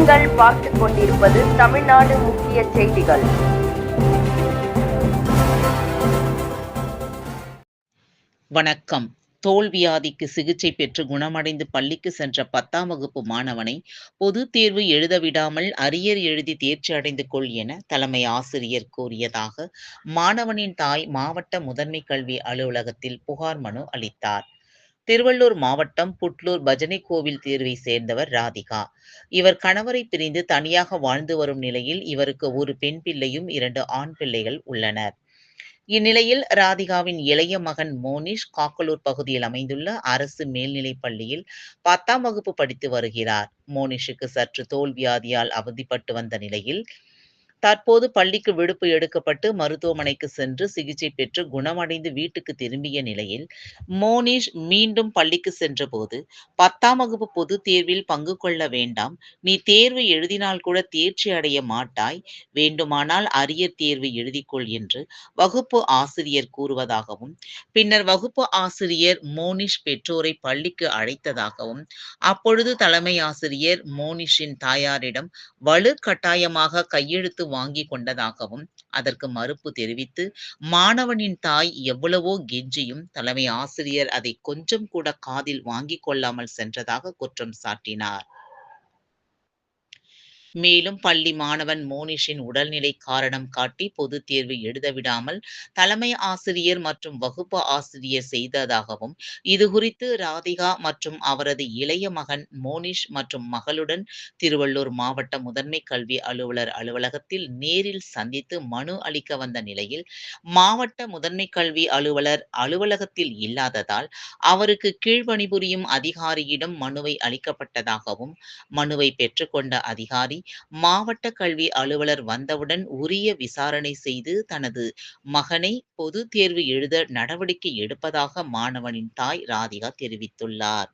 நீங்கள் பார்த்துக் கொண்டிருப்பது தமிழ்நாடு முக்கிய செய்திகள். வணக்கம். தோல்வியாதிக்கு சிகிச்சை பெற்று குணமடைந்து பள்ளிக்கு சென்ற 10ஆம் வகுப்பு மாணவனை பொதுத் தேர்வு எழுத விடாமல் அரியர் எழுதி தேர்ச்சி அடைந்து கொள் என தலைமை ஆசிரியர் கூறியதாக மாணவனின் தாய் மாவட்ட முதன்மை கல்வி அலுவலகத்தில் புகார் மனு அளித்தார். திருவள்ளூர் மாவட்டம் புட்லூர் பஜனை கோவில் தேர்வை சேர்ந்தவர் ராதிகா. இவர் கணவரை பிரிந்து தனியாக வாழ்ந்து வரும் நிலையில் இவருக்கு ஒரு பெண் பிள்ளையும் 2 ஆண் பிள்ளைகள் உள்ளனர். இந்நிலையில் ராதிகாவின் இளைய மகன் மோனிஷ் காக்கலூர் பகுதியில் அமைந்துள்ள அரசு மேல்நிலைப் பள்ளியில் 10ஆம் வகுப்பு படித்து வருகிறார். மோனிஷுக்கு சற்று தோல்வியாதியால் அவதிப்பட்டு வந்த நிலையில் தற்போது பள்ளிக்கு விடுப்பு எடுக்கப்பட்டு மருத்துவமனைக்கு சென்று சிகிச்சை பெற்று குணமடைந்து வீட்டுக்கு திரும்பிய நிலையில் மோனிஷ் மீண்டும் பள்ளிக்கு சென்றபோது 10ஆம் வகுப்பு பொதுத் தேர்வில் பங்கு கொள்ள வேண்டாம், நீ தேர்வு எழுதினால் கூட தேர்ச்சி அடைய மாட்டாய், வேண்டுமானால் அரியர் தேர்வு எழுதிக்கொள் என்று வகுப்பு ஆசிரியர் கூறுவதாகவும், பின்னர் வகுப்பு ஆசிரியர் மோனிஷ் பெற்றோரை பள்ளிக்கு அழைத்ததாகவும், அப்பொழுது தலைமை ஆசிரியர் மோனிஷின் தாயாரிடம் வலுக்கட்டாயமாக கையெழுத்து வாங்கி கொண்டதாகவும், அதற்கு மறுப்பு தெரிவித்து மாணவனின் தாய் எவ்வளவோ கெஞ்சியும் தலைமை ஆசிரியர் அதை கொஞ்சம் கூட காதில் வாங்கிக் கொள்ளாமல் சென்றதாக குற்றம் சாட்டினார். மேலும் பள்ளி மாணவன் மோனிஷின் உடல்நிலை காரணம் காட்டி பொதுத் தேர்வு எழுத விடாமல் தலைமை ஆசிரியர் மற்றும் வகுப்பு ஆசிரியர் செய்ததாகவும், இதுகுறித்து ராதிகா மற்றும் அவரது இளைய மகன் மோனிஷ் மற்றும் மகளுடன் திருவள்ளூர் மாவட்ட முதன்மை கல்வி அலுவலர் அலுவலகத்தில் நேரில் சந்தித்து மனு அளிக்க வந்த நிலையில் மாவட்ட முதன்மை கல்வி அலுவலர் அலுவலகத்தில் இல்லாததால் அவருக்கு கீழ்பணிபுரியும் அதிகாரியிடம் மனுவை அளிக்கப்பட்டதாகவும், மனுவை பெற்றுக்கொண்ட அதிகாரி மாவட்ட கல்வி அலுவலர் வந்தவுடன் உரிய விசாரணை செய்து தனது மகனை பொதுத் தேர்வு எழுத நடவடிக்கை எடுப்பதாக மாணவனின் தாய் ராதிகா தெரிவித்துள்ளார்.